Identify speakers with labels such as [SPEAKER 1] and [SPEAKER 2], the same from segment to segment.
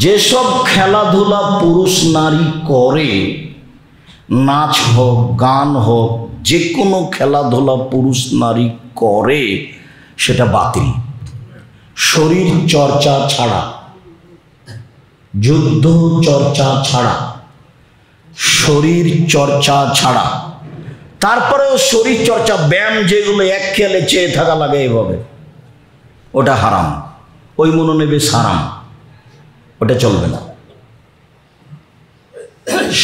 [SPEAKER 1] যেসব খেলাধুলা পুরুষ নারী করে, নাচ হোক গান হোক, যে কোনো খেলাধুলা পুরুষ নারী করে সেটা বাতিল। শরীর চর্চা ছাড়া, যুদ্ধ চর্চা ছাড়া, শরীর চর্চা ছাড়া, তারপরেও শরীর চর্চা ব্যায়াম যেগুলো এক খেয়ালে চেয়ে থাকা লাগে এভাবে, ওটা হারাম। ওই মনোনিবেশ হারাম, ওটা চলবে না।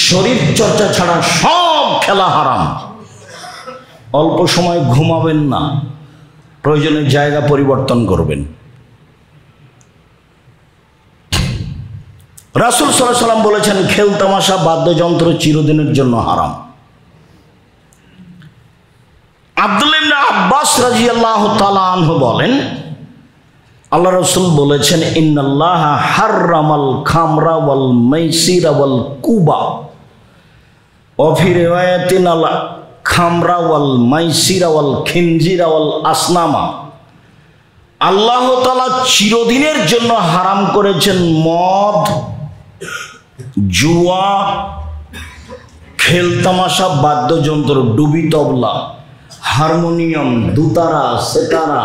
[SPEAKER 1] শরীর চর্চা ছাড়া সব খেলা হারাম। অল্প সময় ঘুমাবেন না, প্রয়োজনে জায়গা পরিবর্তন করবেন। রাসূল সাল্লাল্লাহু আলাইহি ওয়াসাল্লাম বলেছেন, খেল তামাশা বাদ্যযন্ত্র চিরদিনের জন্য হারাম। আব্দুল্লাহ ইবনে আব্বাস রাদিয়াল্লাহু তাআলা আনহু বলেন, আল্লাহ রাসূল বলেছেন, ইন্নাল্লাহা হাররামাল খামরা ওয়াল মাইসিরা ওয়াল কুবা ওয়া ফি রিওয়ায়াতিন আল খামরা ওয়াল মাইসিরা ওয়াল খিনজিরা ওয়াল আসনামা। আল্লাহ তাআলা চিরদিনের জন্য হারাম করেছেন মদ, জুয়া, খেলতামাশা, বাদ্যযন্ত্র, ডুবি তবলা, হারমোনিয়াম, দুতারা, সেতারা,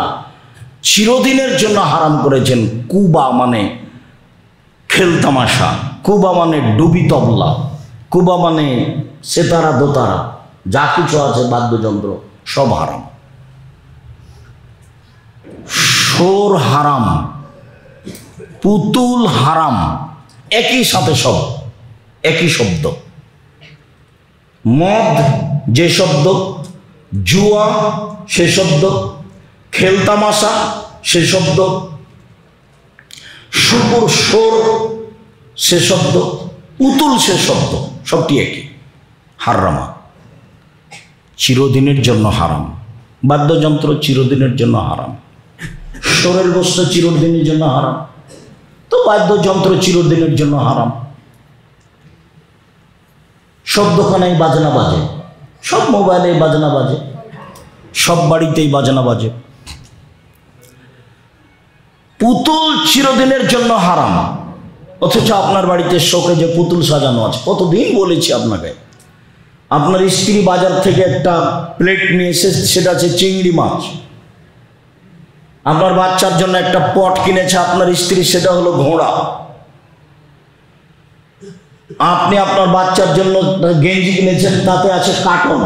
[SPEAKER 1] চিরদিনের জন্য হারাম করেছেন। কুবা মানে খেলতামাশা, কুবা মানে ডুবি তবলা, কুবা মানে সেতারা, দোতারা, যা কিছু আছে বাদ্যযন্ত্র সব হারাম। সুর হারাম, পুতুল হারাম, একই সাথে সব একই শব্দ। মদ যে শব্দ, জুয়া সে শব্দ, খেলতামাশা সে শব্দ, শুকুর সুর সে শব্দ, পুতুল সে শব্দ, সবটি একই। হারামা, চিরদিনের জন্য হারাম। বাদ্যযন্ত্র চিরদিনের জন্য হারাম। সুরের বস্তু চিরদিনের জন্য হারাম, তো বাদ্যযন্ত্র চিরদিনের জন্য হারাম। সব দোকানেই বাজনা বাজে, সব মোবাইলেই বাজনা বাজে, সব বাড়িতেই বাজনা বাজে। পুতুল চিরদিনের জন্য হারাম, অথচ আপনার বাড়িতে শোকে যে পুতুল সাজানো আছে। কতদিন বলেছি আপনাকে, আপনার স্ত্রী বাজার থেকে একটা প্লেট নিয়ে এসে সেটা আছে চিংড়ি মাছ, আপনার বাচ্চার জন্য একটা পট কিনেছে আপনার স্ত্রী, সেটা হলো ঘোড়া। আপনি আপনার বাচ্চার জন্য গেঞ্জি কিনেছেন, তাতে আছে কার্টুন।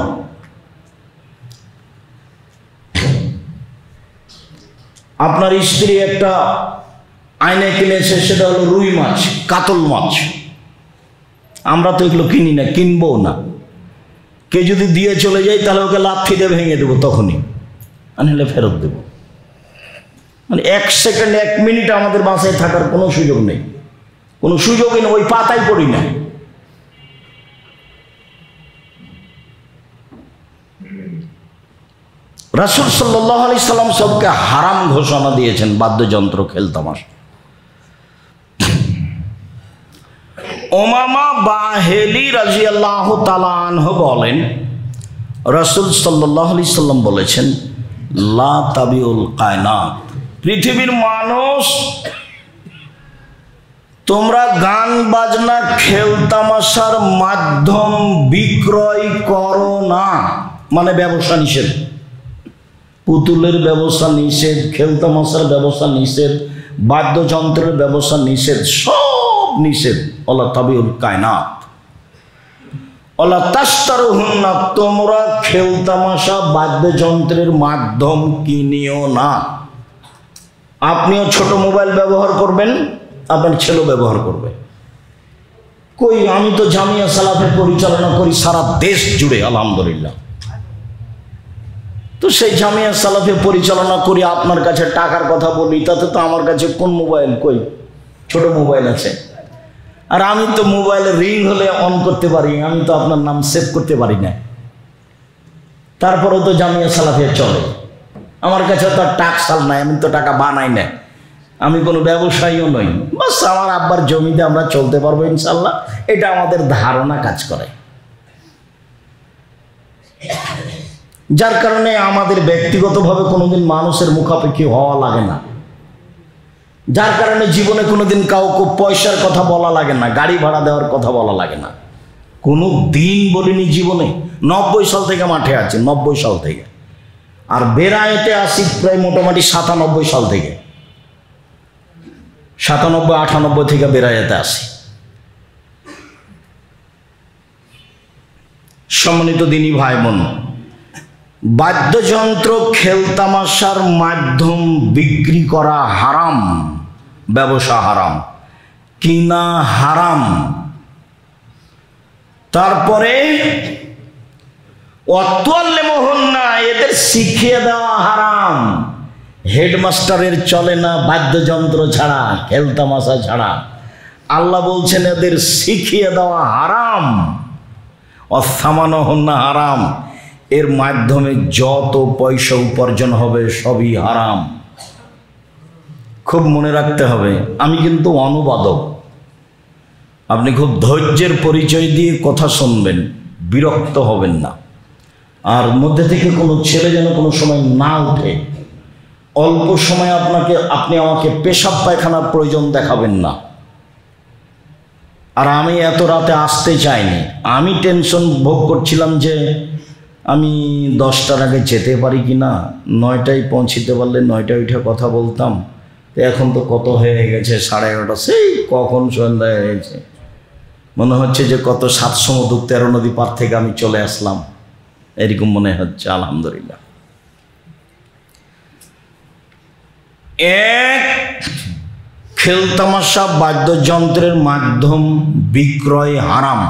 [SPEAKER 1] আপনার স্ত্রী একটা আয়না কিনেছে, সেটা হলো রুই মাছ, কাতল মাছ। আমরা তো এগুলো কিনি না, কিনবো না। কে যদি দিয়ে চলে যায় তাহলে ওকে লাথি দিয়ে ভেঙে দেবো, তখনই আনলে ফেরত দেবো। মানে 1 সেকেন্ড 1 মিনিট আমাদের বাসায় থাকার কোনো সুযোগ নেই, কোনো সুযোগই নেই, ওই পাতায় পড়ি না। রাসূল সাল্লাল্লাহু আলাইহি সাল্লাম সবকে হারাম ঘোষণা দিয়েছেন, বাদ্যযন্ত্র, খেলতামাশা। উমামা বাহেলি রাদিয়াল্লাহু তাআলা আনহু বলেন, রাসূল সাল্লাল্লাহু আলাইহি সাল্লাম বলেছেন, লা তাবিউল কায়নাত, পৃথিবীর মানুষ তোমরা গান বাজনা খেলতামাশার মাধ্যম বিক্রয় করো না। মানে ব্যবসা নিষেধ, পুতুলের ব্যবসা নিষেধ, খেলতামাশার ব্যবসা নিষেধ, বাদ্যযন্ত্রের ব্যবসা নিষেধ, সব নিষেধ। ওয়ালা তাবিউল কায়নাত ওয়ালা তাশতারুহুন্না, তোমরা খেলতামাশা বাদ্যযন্ত্রের মাধ্যম কিনিও না। আপনিও ছোট মোবাইল ব্যবহার করবেন, আপনার ছেলেও ব্যবহার করবে। কই, আমি তো জামিয়া সালাফের পরিচালনা করি সারা দেশ জুড়ে, আলহামদুলিল্লাহ। তো সেই জামিয়া সালাফে পরিচালনা করি, আপনার কাছে টাকার কথা বলি, তাতে তো আমার কাছে কোন মোবাইল, কই ছোট মোবাইল আছে। আর আমি তো মোবাইলে রিং হলে অন করতে পারি, আমি তো আপনার নাম সেভ করতে পারি না। তারপরেও তো জামিয়া সালাফে চলে। আমার কাছে তো টাকসাল নাই, আমি তো টাকা বানাই না, আমি কোনো ব্যবসায়ীও নই। বাস আমার আব্বার জমিতে আমরা চলতে পারবো ইনশাল্লাহ, এটা আমাদের ধারণা কাজ করে। যার কারণে আমাদের ব্যক্তিগতভাবে কোনোদিন মানুষের মুখাপেক্ষি হওয়া লাগে না। যার কারণে জীবনে কোনোদিন কাউকে পয়সার কথা বলা লাগে না, গাড়ি ভাড়া দেওয়ার কথা বলা লাগে না। কোনো দিন বলিনি জীবনে। 90 সাল থেকে মাঠে আছি, 90 সাল থেকে। আর বেড়াইতে আসি প্রায় মোটামুটি 97 সাল থেকে, 97-98 থেকে বেড়াইতে আসি। সম্মানিত দিনী ভাই বোন, বাদ্যযন্ত্র খেলতামাশার মাধ্যম বিক্রি করা হারাম, ব্যবসা হারাম, কিনা হারাম। তারপরে অতোয়াল্লেমোহন্না, এদের শিখিয়ে দেওয়া হারাম। হেডমাস্টারের চলে না বাদ্যযন্ত্র ছাড়া, খেলতামাশা ছাড়া। আল্লাহ বলছেন এদের শিখিয়ে দেওয়া হারাম। অসামানহন্না হারাম, এর মাধ্যমে যত পয়সা উপার্জন হবে সবই হারাম। খুব মনে রাখতে হবে, আমি কিন্তু অনুবাদক। আপনি খুব ধৈর্যের পরিচয় দিয়ে কথা শুনবেন, বিরক্ত হবেন না। আর মধ্যে থেকে কোনো ছেলে যেন কোনো সময় না উঠে। অল্প সময় আপনি আমাকে পেশাব পায়খানার প্রয়োজন দেখাবেন না। আর আমি এত রাতে আসতে চাইনি, আমি টেনশন ভোগ করছিলাম যে আমি 10টার আগে যেতে পারি কি না, 9টায় পৌঁছিতে পারলে 9টায় উঠে কথা বলতাম। তো এখন তো কত হয়ে গেছে, 11:30, সেই কখন সন্ধ্যা হয়েছে। মনে হচ্ছে যে কত 7 সমুদ্র 13 নদী পার থেকে আমি চলে আসলাম, এরকম মনে হচ্ছে। আলহামদুলিল্লাহ। এক, খেলতামাশা বাদ্যযন্ত্রের মাধ্যম বিক্রয় হারাম,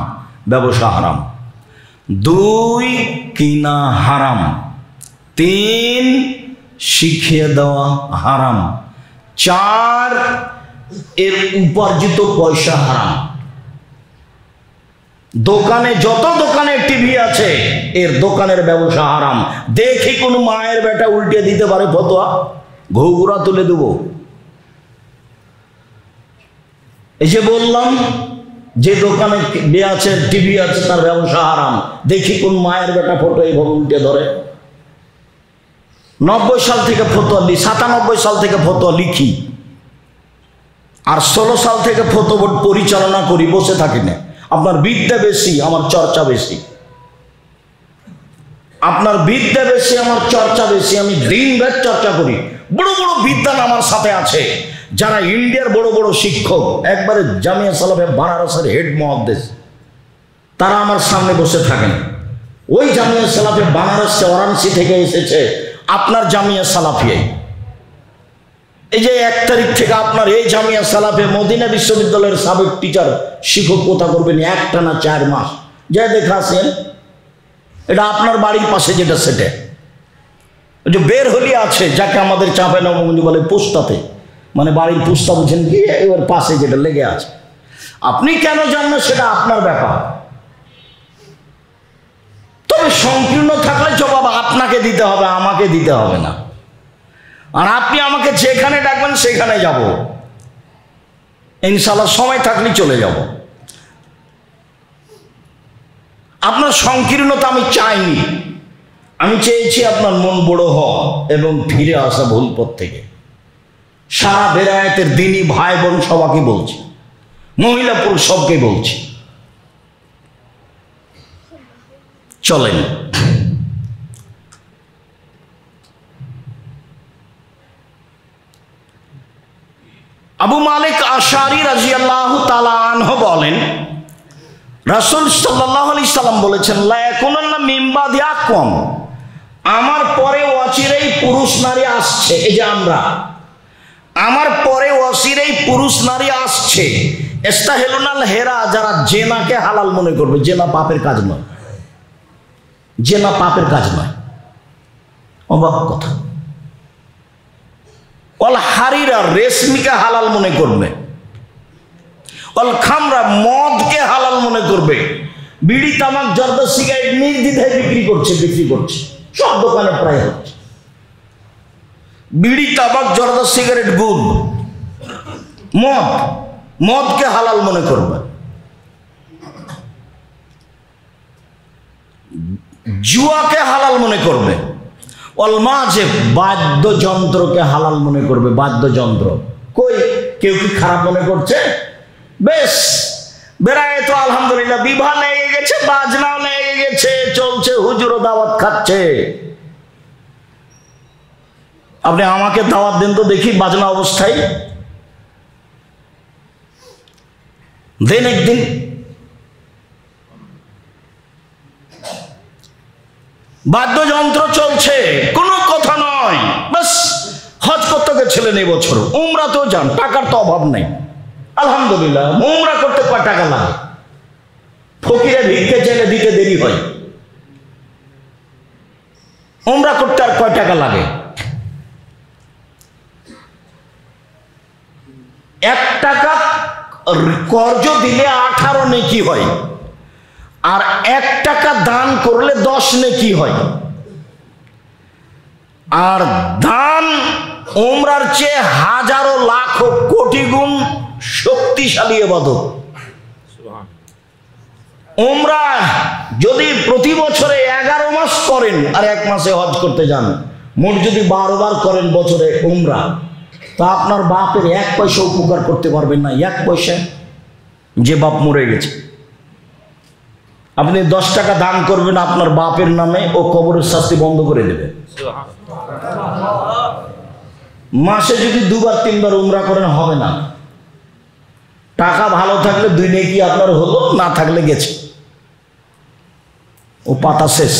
[SPEAKER 1] ব্যবসা হারাম। 2, কিনা হারাম। 3, শিখিয়ে দেওয়া হারাম। 4, এর উপার্জিত পয়সা হারাম। দোকানে যত দোকানে টিভি আছে, এর দোকানের ব্যবসা হারাম। দেখি কোন মায়ের বেটা উল্টে দিতে পারে ফতোয়া, ঘুঘুরা তুলে দেব। এই যে বললাম, যে দোকানে আছে টিভি আছে তার ব্যবসা হারাম। দেখি কোন মায়ের বেটা ফটো এইভাবে উল্টে ধরে। 90 সাল থেকে ফতোয়া লিখি, 97 সাল থেকে ফতোয়া লিখি, আর 16 সাল থেকে ফতোয়া বোর্ড পরিচালনা করি, বসে থাকি না। আপনার বিদ্যা বেশি, আমার চর্চা বেশি। আপনার বিদ্যা বেশি, আমার চর্চা বেশি। আমি দিন রাত চর্চা করি। বড় বড় বিদ্যান আমার সাথে আছে, যারা ইন্ডিয়ার বড় বড় শিক্ষক, একবারে জামিয়া সালাফে বানারসের হেড মুহাদ্দিস, তারা আমার সামনে বসে থাকেন। ওই জামিয়া সালাফে বানারস ওয়ারাণসী থেকে এসেছে আপনার জামিয়া সালাফিয়ায়। এই যে 1 তারিখ থেকে আপনার এই জামিয়া সালাফে মদিনা বিশ্ববিদ্যালয়ের সাবেক টিচার শিক্ষকতা করবেন একটানা 4 মাস। যা দেখা আসেন, এটা আপনার বাড়ির পাশে যেটা, সেটা যে বের হলি আছে, যাকে আমাদের চাঁপাইনবাবগঞ্জ বলে পুস্তাতে, মানে বাড়ির পুস্তা, বুঝছেন কি, এর পাশে যেটা লেগে আছে। আপনি কেন জানেন সেটা আপনার ব্যাপার। তবে সংকীর্ণ থাকলে জবাব আপনাকে দিতে হবে, আমাকে দিতে হবে না। আর আপনি আমাকে যেখানে ডাকবেন সেখানে যাব, ইনশাআল্লাহ। সময় থাকলে চলে যাব। আপনার সংকীর্ণতা আমি চাইনি, আমি চেয়েছি আপনার মন বড় হওয়া এবং ফিরে আসা ভুল পথ থেকে। সারা বেরায়েতের দিনী ভাই বোন সবাইকে বলছি, মহিলা পুরুষ সবকে বলছি, চলেন। আবু মালিক আশআরী রাদিয়াল্লাহু তাআলা আনহু বলেন, রাসূল সাল্লাল্লাহু আলাইহি সাল্লাম বলেছেন, লা ইয়াকুনান্না মিন বাদি আকওয়াম, আমার পরে অচিরেই পুরুষ নারী আসছে। এই যে আমরা, আমার পরে অচিরেই পুরুষ নারী আসছে, ইস্তাহিলুনাল হেরা, যারা জেনাকে হালাল মনে করবে। জেনা পাপের কাজ নয়, জেনা পাপের কাজ নয়। অবাক কথা। অল হারিরা, রেশমিকে হালাল মনে করবে। অল খামরা, মদকে হালাল মনে করবে। বিড়ি, তামাক, জর্দা, সিগারেট নির্দ্বিধায় বিক্রি করছে, সব দোকানে প্রায় হচ্ছে। বিড়ি, তামাক, জর্দা, সিগারেট, গুড়, মদকে হালাল মনে করবে। জুয়াকে হালাল মনে করবে। অলমাজে, বাদ্যযন্ত্রকে হালাল মনে করবে। বাদ্যযন্ত্র কই কেউ কি খারাপ মনে করছে? বেশ, বেড়ায় তো আলহামদুলিল্লাহ, বিবাহ লেগে গেছে, বাজনাও লেগে গেছে, চলছে, হুজুরও দাওয়াত খাচ্ছে। আপনি আমাকে দাওয়াত দেন তো দেখি বাজনা অবস্থায়, দেন একদিন। বাদ্যযন্ত্র চলছে, কোনো কথা নয়, বাস হজ করতে গেছিলেন এই বছর, উমরাতেও যান, টাকার তো অভাব নেই আলহামদুলিল্লাহ। উমরা করতে কয় টাকা লাগে? ফকিরে ভিক্ষে চাইলে দিতে দেরি হয়, উমরা করতে আর কয় টাকা লাগে? 1 টাকা কর্জ দিলে 18 নেকি হয়, আর 1 টাকা দান করলে 10 নেকি হয়। আর দান উমরার চেয়ে হাজারো লাখ কোটি গুণ শক্তিশালী ইবাদত। উমরা যদি প্রতি বছরে 11 মাস করেন আর 1 মাসে হজ করতে যান, মোট যদি 12 বার করেন বছরে উমরা, তা আপনার বাপের 1 পয়সা উপকার করতে পারবেন না। 1 পয়সা, যে বাপ মরে গেছে, আপনি 10 টাকা দান করবেন আপনার বাপের নামে, ও কবরের শাস্তি বন্ধ করে দেবে। মাসে যদি 2 বার 3 বার উমরা করেন হবে না। টাকা ভালো থাকলে 2 নেকি আপনার হলো, না থাকলে গেছে, ও পাতা শেষ।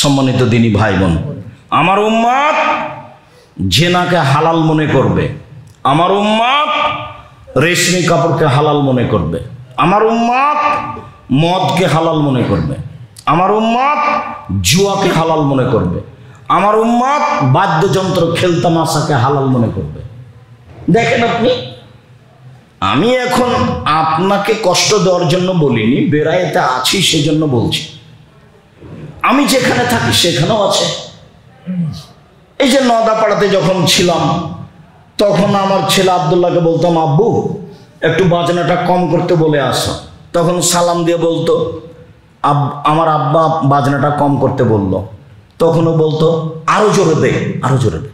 [SPEAKER 1] সম্মানিত দিনী ভাই বোন, আমার উম্মত জেনাকে হালাল মনে করবে, আমার উম্মত রেশমি কাপড়কে হালাল মনে করবে, আমার উম্মত মদকে হালাল মনে করবে, আমার উম্মত জুয়াকে হালাল মনে করবে, আমার উম্মত বাদ্যযন্ত্র খেলতামাশাকে হালাল মনে করবে। দেখেন আপনি, আমি এখন আপনাকে কষ্ট দেওয়ার জন্য বলিনি, বেড়াইতে আছি সেজন্য বলছি। আমি যেখানে থাকি সেখানেও আছে। এই যে নদাপাড়াতে যখন ছিলাম, তখন আমার ছেলে আব্দুল্লাহকে বলতাম, আব্বু একটু বাজনাটা কম করতে বলে আসো। তখন সালাম দিয়ে বলতো, আমার আব্বা বাজনাটা কম করতে বলল। তখনও বলতো, আরো জোরে দে, আরো জোরে দে।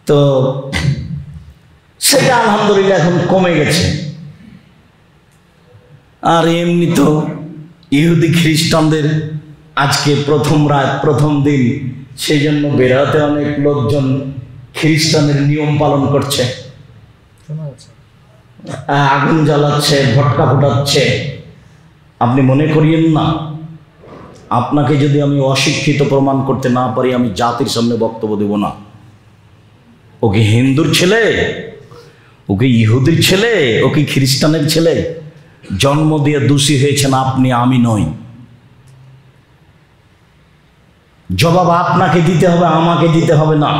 [SPEAKER 1] তো সেটা আলহামদুলিল্লাহ এখন কমে গেছে। আর এমনি তো ইহুদি খ্রিস্টানদের আজকে প্রথম রাত, প্রথম দিন, সেই জন্য বেড়াতে অনেক লোকজন খ্রিস্টানের নিয়ম পালন করছে, আগুন জ্বালাচ্ছে, ভটকা ফোটাচ্ছে। আপনি মনে করিয়েন না, আপনাকে যদি আমি অশিক্ষিত প্রমাণ করতে না পারি, আমি জাতির সামনে বক্তব্য দেব না। ওকে হিন্দুর ছেলে, ওকে ইহুদির ছেলে, ওকে খ্রিস্টানের ছেলে, জন্ম দিয়ে দোষী হয়েছেন আপনি, আমি নই। জবাব আপনাকে দিতে হবে, আমাকে দিতে হবে না।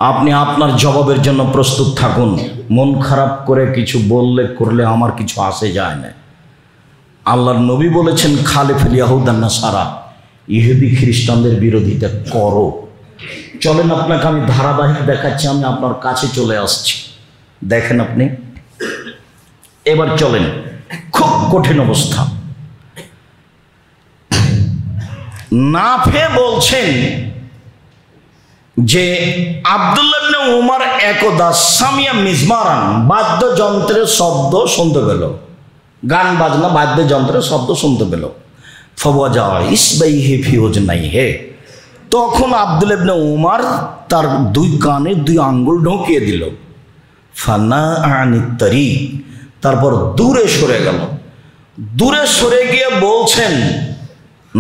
[SPEAKER 1] আপনি আপনার জবাবের জন্য প্রস্তুত থাকুন। মন খারাপ করে কিছু বললে করলে আমার কিছু আসে যায় না। আল্লাহর নবী বলেছেন, খালিফুল ইয়াহুদান নাসারা, ইহুদি খ্রিস্টানদের বিরোধিতা করো। চলেন আপনাকে আমি ধারাবাহিক দেখাচ্ছি, আমি আপনার কাছে চলে আসছি, দেখেন আপনি। এবার চলেন, খুব কঠিন অবস্থা। নাফে বলছেন যে আব্দুল্লাহ ইবনে উমর একদা সামিয়া মিজমারান, বাদ্যযন্ত্রের শব্দ শুনতে পেল, গান বাজনা বাদ্যযন্ত্রের শব্দ শুনতে পেল। ফওয়াজা ইসবাইহি ফি উজনাইহি, তখন আব্দুল্লাহ ইবনে উমর তার 2 কানে 2 আঙ্গুল ঢুকিয়ে দিল। ফানা আনিত তারিক, তারপর দূরে সরে গেল। দূরে সরে গিয়ে বলছেন,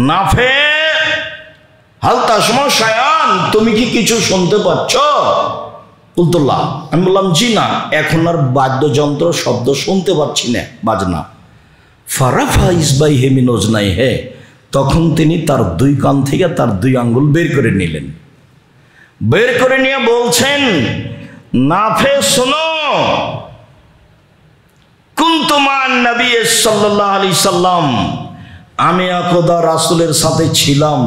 [SPEAKER 1] নাফে হাল তাসমা শায়ান, তুমি কি কিছু শুনতে পাচ্ছ? কুলতুল্লাহ, আমি বললাম জি না, এখন আর বাদ্যযন্ত্র শব্দ শুনতে পাচ্ছি না, বাজনা। ফারাফা ইসবাইহি মিন উজনাইহি, তখন তিনি তার 2 কান থেকে তার 2 আঙ্গুল বের করে নিলেন। বের করে নিয়ে বলছেন, নাফে শোনো, কুনতু মান নবী সাল্লাল্লাহু আলাইহি সাল্লাম, আমি একদা রাসূলের সাথে ছিলাম।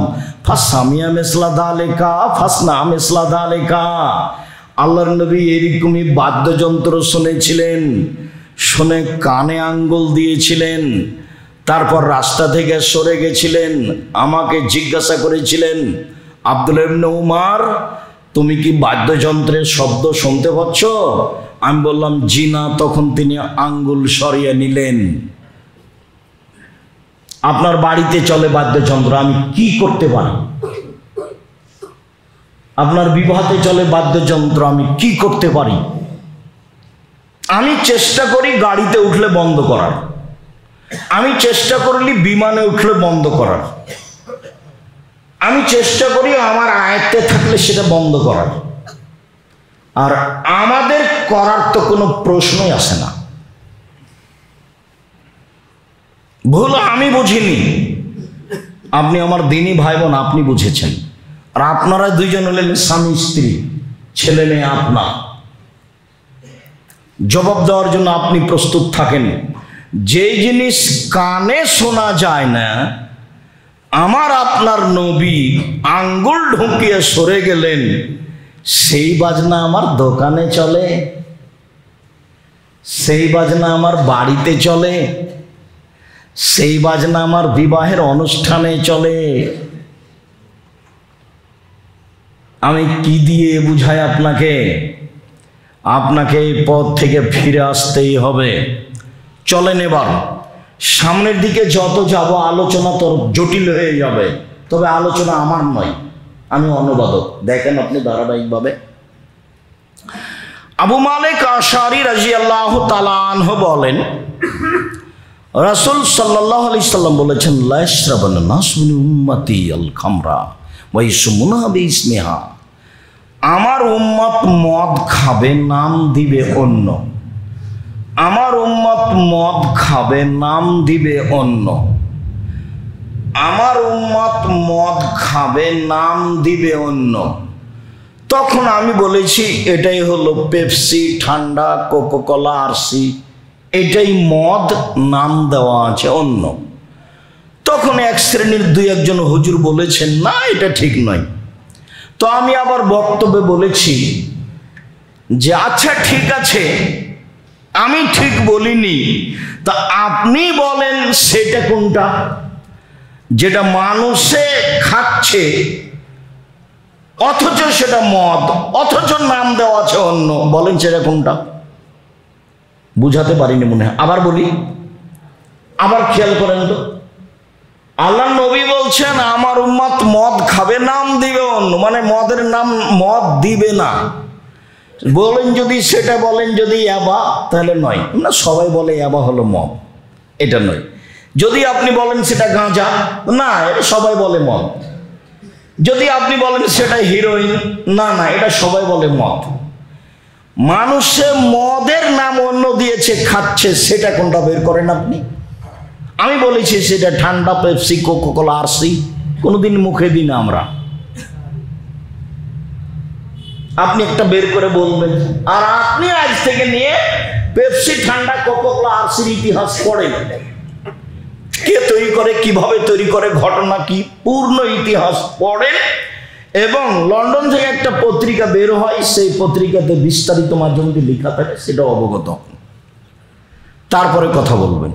[SPEAKER 1] ফাসামিয়া মিসলা যালিকা ফাসনা মিসলা যালিকা, আল্লাহর নবী এরকমই বাদ্যযন্ত্র শুনেছিলেন, শুনে কানে আঙ্গুল দিয়েছিলেন। তারপর রাস্তা থেকে সরে গেছিলেন, আমাকে জিজ্ঞাসা করেছিলেন, আব্দুল্লাহ ইবনে উমর, তুমি কি বাদ্যযন্ত্রের শব্দ শুনতে পাচ্ছ? আমি বললাম জি না। তখন তিনি আঙ্গুল সরিয়ে নিলেন। আপনার বাড়িতে চলে বাদ্যযন্ত্র, আমি কি করতে পারি? আপনার বিবাহতে চলে বাদ্যযন্ত্র, আমি কি করতে পারি? আমি চেষ্টা করি গাড়িতে উঠলে বন্ধ করার, আমি চেষ্টা করলি বিমানে উঠলে বন্ধ করার, আমি চেষ্টা করি আমার আয়ত্তে থাকলে সেটা বন্ধ করার। আর আমাদের করার তো কোনো প্রশ্নই আসে না। ভুল আমি বুঝিনি, আপনি আমার দিনী ভাই বোন, আপনি বুঝেছেন। আর আপনারা দুইজন হলেন স্বামী স্ত্রী, ছেলে মেয়ে আপনার, জবাব দেওয়ার জন্য আপনি প্রস্তুত থাকেন। যে জিনিস কানে শোনা যায় না, আমার আপনার নবী আঙ্গুল ঢুকিয়ে সরে গেলেন, সেই বাজনা আমার দোকানে চলে, সেই বাজনা আমার বাড়িতে চলে, সেই বাজনা আমার বিবাহের অনুষ্ঠানে চলে। আমি কি দিয়ে বুঝাই আপনাকে? আপনাকে এই পথ থেকে ফিরে আসতেই হবে। চলেন এবার সামনের দিকে যত যাব আলোচনা তোর জটিল হয়ে যাবে, তবে আলোচনা আমার নয়, আমি অনুবাদক। দেখেন আপনি ধারাবাহিকভাবে। আবু মালিক আশআরী রাদিয়াল্লাহু তাআলা আনহু বলেন, রাসূল সাল্লাল্লাহু আলাইহি সাল্লাম বলেছেন, লা ইয়াশরাবান্না নাস মিন উম্মতি আল খামরা ওয়া ইয়াসমুনা বিইসমিহা। আমার উম্মত মদ খাবে, নাম দিবে অন্য। আমার উম্মত মদ খাবে, নাম দিবে অন্য। আমার উম্মত মদ খাবে, নাম দিবে অন্য। তখন আমি বলেছি এটাই হলো পেপসি, ঠান্ডা, কোকাকোলা, আরসি, এটাই মদ, নাম দেওয়া আছে অন্য। তখন এক শ্রেণীর দুই একজন হুজুর বলেছেন, না এটা ঠিক নয়। তো আমি আবার বক্তব্যে বলেছি যে আচ্ছা ঠিক আছে, আমি ঠিক বলিনি, তা আপনি বলেন সেটা কোনটা, যেটা মানুষে খাচ্ছে অথচ সেটা মদ, অথচ নাম দেওয়া আছে অন্য, বলেন সেটা কোনটা? বুঝাতে পারিনি মনে হয়, আবার বলি, আবার খেয়াল করেন তো। আল্লাহ নবী বলছেন আমার উম্মত মদ খাবে, নাম দিবে অন্য, মানে মদের নাম মদ দিবে না। বলেন যদি সেটা বলেন যদি ইয়াবা, তাহলে নয় না, সবাই বলে ইয়াবা হলো মদ, এটা নয়। যদি আপনি বলেন সেটা গাঁজা, না এটা সবাই বলে মদ। যদি আপনি বলেন সেটা হিরোইন, না না এটা সবাই বলে মদ। মানুষে মদের নাম অন্য দিয়েছে, খাচ্ছে, সেটা কোনটা বের করেন আপনি? আমি বলেছি সেটা ঠান্ডা, পেপসি, কোকাকোলা, আরসি, কোনোদিন মুখে দিই না আমরা। আপনি একটা বের করে বলবেন, আর আপনি আজ থেকে নিয়ে পেপসি, ঠান্ডা, কোকাকোলা, আরসির ইতিহাস পড়েন, কে তৈরি করে, কিভাবে তৈরি করে, ঘটনা কি, পূর্ণ ইতিহাস পড়েন। এবং লন্ডন থেকে একটা পত্রিকা বের হয়, সেই পত্রিকাতে বিস্তারিত মাধ্যমে লেখা থাকে, সেটা অবগত, তারপরে কথা বলবেন।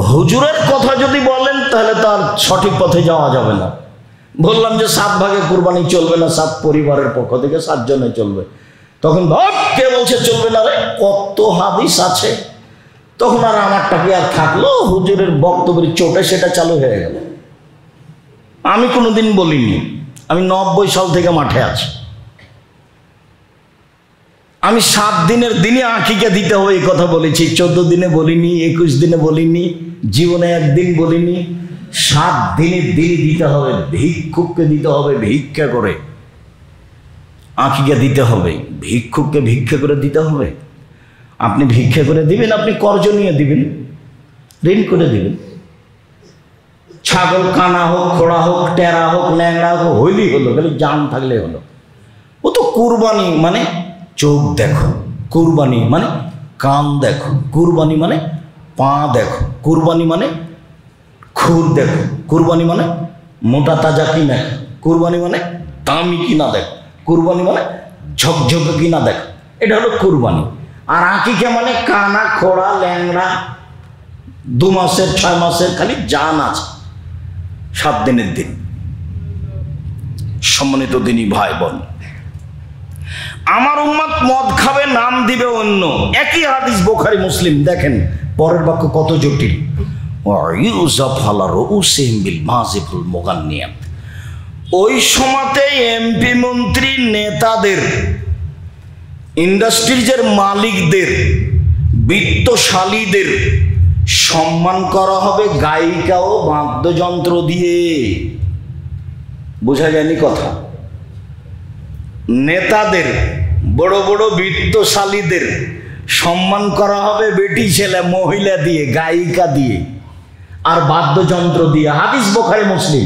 [SPEAKER 1] হুজুরের কথা যদি বলেন তাহলে তার সঠিক পথে যাওয়া যাবে না। বললাম যে 7 ভাগে কুরবানি চলবে না, 7 পরিবারের পক্ষ থেকে 7 জনে চলবে। তখন কে বলছে চলবে না রে, কত হাদিস আছে। তখন আর আমারটা কি আর থাকলো, হুজুরের বক্তব্যের চোটে সেটা চালু হয়ে গেল। আমি কোনোদিন বলিনি, আমি 90 সাল থেকে মাঠে আছি। আমি 7 দিনের দিনে আকিকা দিতে হবে এই কথা বলেছি, 14 দিনে বলিনি, 21 দিনে বলিনি, জীবনে একদিন বলিনি। 7 দিনের দিনই দিতে হবে, ভিক্ষুককে দিতে হবে, ভিক্ষা করে আকিকা দিতে হবে, ভিক্ষুককে ভিক্ষা করে দিতে হবে। আপনি ভিক্ষা করে দিবেন, আপনি কর্জ নিয়ে দিবেন, ঋণ করে দিবেন। ছাগল কানা হোক, খোড়া হোক, টেরা হোক, ল্যাংড়া হোক, হইলেই হলো, খালি জান থাকলে হলো। ও তো কুরবানি মানে চোখ দেখো, কুরবানি মানে কান দেখো, কুরবানি মানে পা দেখো, কুরবানি মানে খুর দেখো, কুরবানি মানে মোটা তাজা কিনা, কুরবানি মানে দামি কিনা দেখো, কুরবানি মানে ঝকঝকে কিনা দেখো, এটা হলো কুরবানি। আর আকিকা মানে কানা, খোড়া, ল্যাংড়া, 2 মাসের 6 মাসের খালি জান আছে, 7 দিনের দিন। সম্মানিত দিনী ভাই বোন, আমার উম্মত মদ খাবে, নাম দিবে অন্য। একই হাদিস বুখারী মুসলিম। দেখেন পরের বাক্য কত জটিল। ওই সময়তে এমপি মন্ত্রী নেতাদের, ইন্ডাস্ট্রিজের মালিকদের, বিত্তশালীদের সম্মান করা হবে গায়িকা ও বাদ্যযন্ত্র দিয়ে। বোঝা যায়নি কথা? নেতাদের, বড় বড় বিত্তশালীদের সম্মান করা হবে বেটি ছেলে মহিলা দিয়ে, গায়িকা দিয়ে আর বাদ্যযন্ত্র দিয়ে। হাদিস বুখারী মুসলিম।